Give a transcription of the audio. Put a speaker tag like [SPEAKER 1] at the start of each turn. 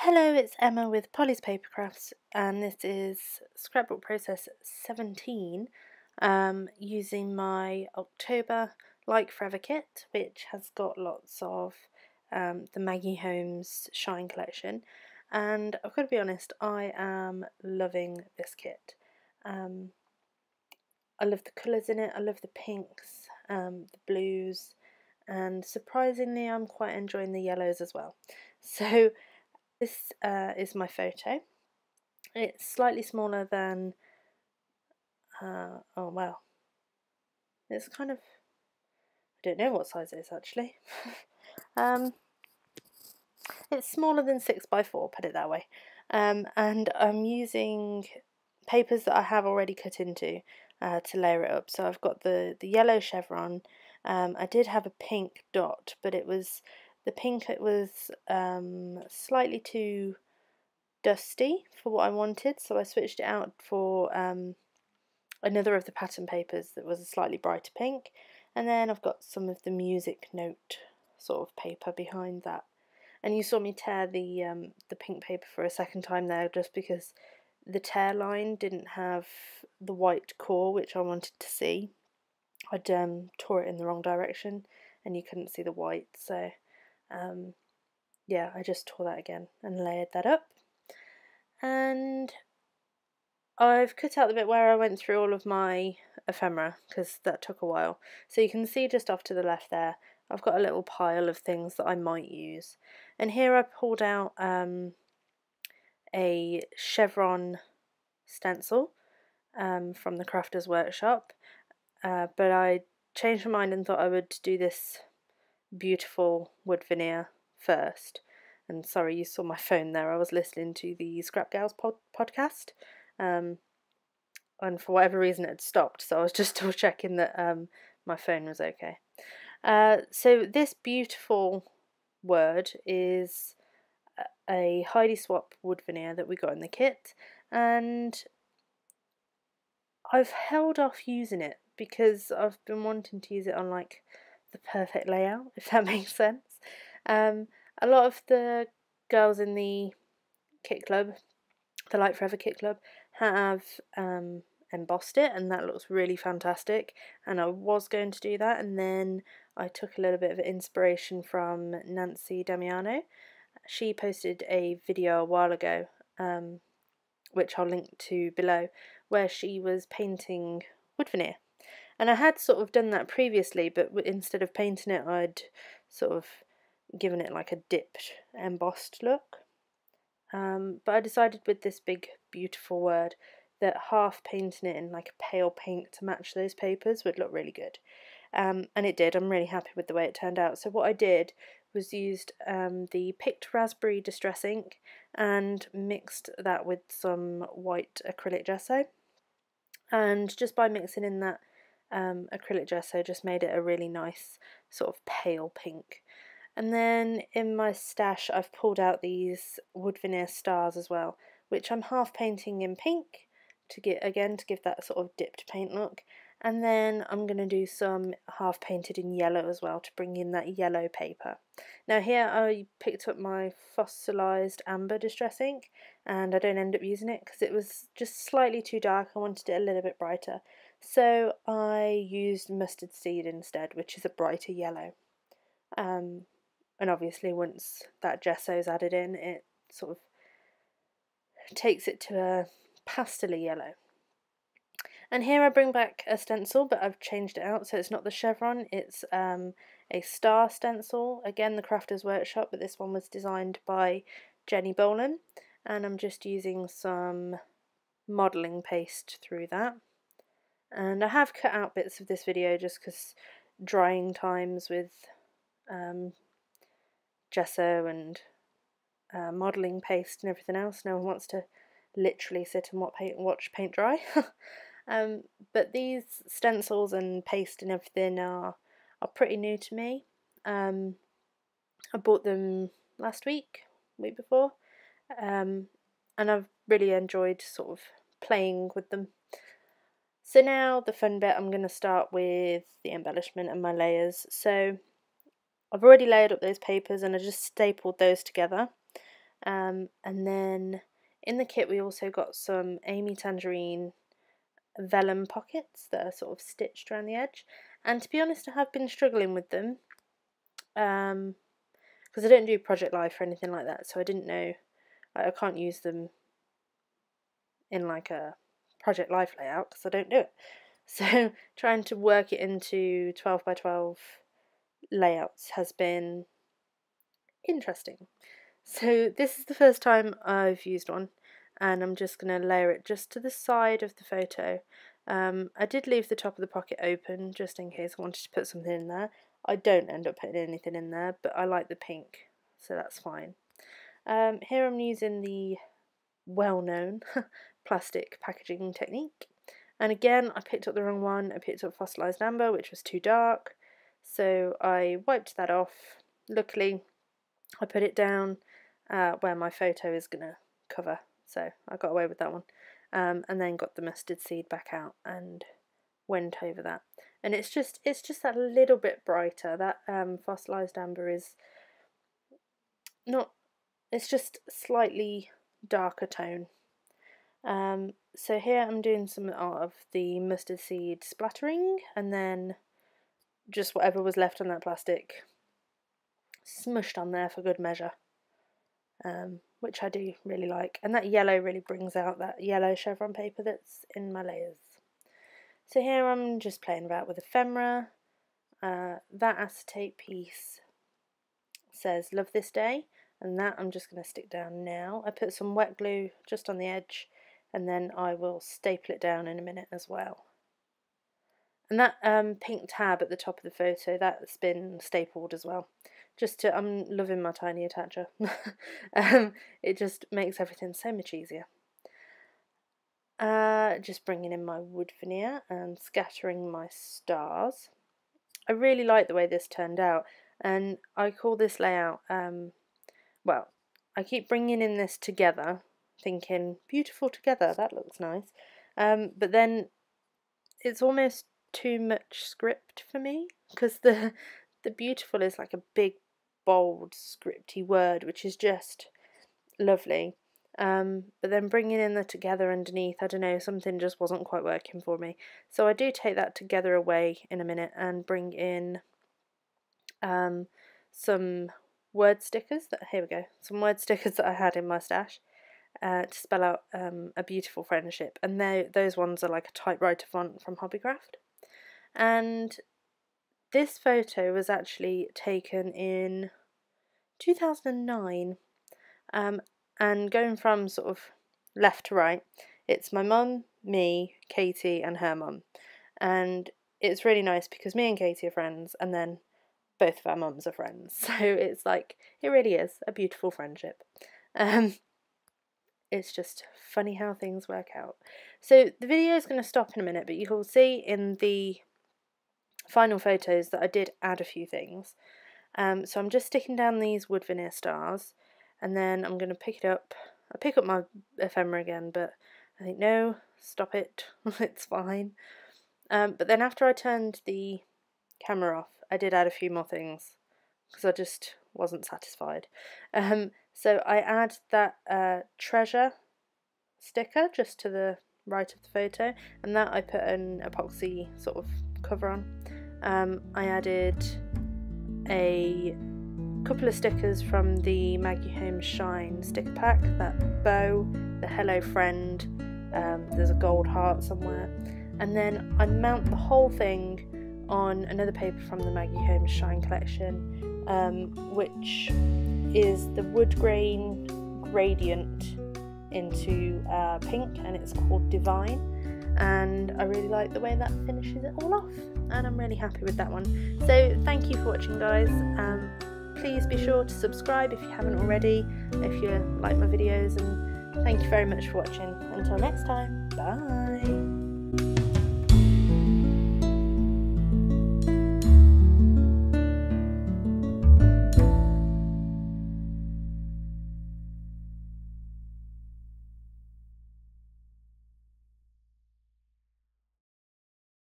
[SPEAKER 1] Hello, it's Emma with Polly's Paper Crafts, and this is Scrapbook Process 17 using my October Like Forever kit, which has got lots of the Maggie Holmes Shine collection. And I've got to be honest, I am loving this kit. I love the colours in it, I love the pinks, the blues, and surprisingly I'm quite enjoying the yellows as well. So this is my photo. It's slightly smaller than, oh well, it's kind of, I don't know what size it is actually. It's smaller than 6x4, put it that way. And I'm using papers that I have already cut into to layer it up. So I've got the yellow chevron. I did have a pink dot, but it was, the pink, it was slightly too dusty for what I wanted, so I switched it out for another of the pattern papers that was a slightly brighter pink, and then I've got some of the music note sort of paper behind that. And you saw me tear the pink paper for a second time there, just because the tear line didn't have the white core which I wanted to see. I'd tore it in the wrong direction and you couldn't see the white, so yeah, I just tore that again and layered that up. And I've cut out the bit where I went through all of my ephemera because that took a while. So you can see just off to the left there, I've got a little pile of things that I might use. And here I pulled out a chevron stencil from the Crafter's Workshop, but I changed my mind and thought I would do this beautiful wood veneer first. And sorry, you saw my phone there, I was listening to the Scrap Gals podcast. And for whatever reason it had stopped, so I was just double checking that my phone was okay. So this beautiful word is a Heidi Swap wood veneer that we got in the kit, and I've held off using it because I've been wanting to use it on like the perfect layout, if that makes sense. A lot of the girls in the kit club, the Light Forever kit club, have embossed it, and that looks really fantastic, and I was going to do that, and then I took a little bit of inspiration from Nancy Damiano. She posted a video a while ago, which I'll link to below, where she was painting wood veneer, and I had sort of done that previously, but instead of painting it I'd sort of given it like a dipped embossed look. But I decided with this big beautiful word that half painting it in like a pale pink to match those papers would look really good. And it did. I'm really happy with the way it turned out. So what I did was used the picked raspberry distress ink and mixed that with some white acrylic gesso. And just by mixing in that acrylic gesso just made it a really nice sort of pale pink. And then in my stash I've pulled out these wood veneer stars as well, which I'm half painting in pink to get, again, to give that sort of dipped paint look. And then I'm going to do some half painted in yellow as well to bring in that yellow paper. Now here I picked up my fossilised amber distress ink, and I don't end up using it because it was just slightly too dark. I wanted it a little bit brighter. So I used mustard seed instead, which is a brighter yellow. And obviously once that gesso is added in, it sort of takes it to a pastel-y yellow. And here I bring back a stencil, but I've changed it out, so it's not the chevron, it's a star stencil, again the Crafter's Workshop, but this one was designed by Jenny Bolan, and I'm just using some modelling paste through that. And I have cut out bits of this video just because drying times with gesso and modelling paste and everything else. No one wants to literally sit and watch paint dry. But these stencils and paste and everything are pretty new to me. I bought them last week before, and I've really enjoyed sort of playing with them. So now the fun bit, I'm going to start with the embellishment and my layers. So I've already layered up those papers and I just stapled those together. And then in the kit we also got some Amy Tangerine vellum pockets that are sort of stitched around the edge, and to be honest I have been struggling with them because I don't do Project Life or anything like that, so I didn't know, I can't use them in like a Project Life layout because I don't do it. So trying to work it into 12 by 12 layouts has been interesting. So this is the first time I've used one, and I'm just going to layer it just to the side of the photo. I did leave the top of the pocket open just in case I wanted to put something in there. I don't end up putting anything in there, but I like the pink, so that's fine. Here I'm using the well-known plastic packaging technique, and again I picked up the wrong one. I picked up Fossilised Amber, which was too dark, so I wiped that off. Luckily I put it down where my photo is going to cover, so I got away with that one, and then got the mustard seed back out and went over that, and it's just that little bit brighter. That Fossilised Amber is not, it's just slightly darker tone. So here I'm doing some of the mustard seed splattering, and then just whatever was left on that plastic smushed on there for good measure, which I do really like, and that yellow really brings out that yellow chevron paper that's in my layers. So here I'm just playing about with ephemera. That acetate piece says "Love this day," and that I'm just going to stick down now. I put some wet glue just on the edge, and then I will staple it down in a minute as well. And that pink tab at the top of the photo, that's been stapled as well. Just to, I'm loving my tiny attacher. It just makes everything so much easier. Just bringing in my wood veneer and scattering my stars. I really like the way this turned out, and I call this layout, well, I keep bringing in this together, thinking beautiful together, that looks nice, but then it's almost too much script for me, because the beautiful is like a big bold scripty word, which is just lovely, but then bringing in the together underneath, I don't know, something just wasn't quite working for me. So I do take that together away in a minute and bring in some word stickers here we go, some word stickers that I had in my stash, to spell out a beautiful friendship, and those ones are like a typewriter font from Hobbycraft. And this photo was actually taken in 2009, and going from sort of left to right, it's my mum, me, Katie and her mum, and it's really nice because me and Katie are friends, and then both of our mums are friends, so it's like, it really is a beautiful friendship. It's just funny how things work out. So the video is going to stop in a minute, but you will see in the final photos that I did add a few things. So I'm just sticking down these wood veneer stars, and then I'm going to pick it up. I pick up my ephemera again, but I think no, stop it, it's fine. But then after I turned the camera off, I did add a few more things because I just wasn't satisfied. So I add that treasure sticker just to the right of the photo, and that I put an epoxy sort of cover on. I added a couple of stickers from the Maggie Holmes Shine sticker pack, that bow, the hello friend, there's a gold heart somewhere, and then I mount the whole thing on another paper from the Maggie Holmes Shine collection, which is the wood grain gradient into pink, and it's called Divine, and I really like the way that finishes it all off, and I'm really happy with that one. So thank you for watching, guys. Please be sure to subscribe if you haven't already, if you like my videos, and thank you very much for watching. Until next time, bye.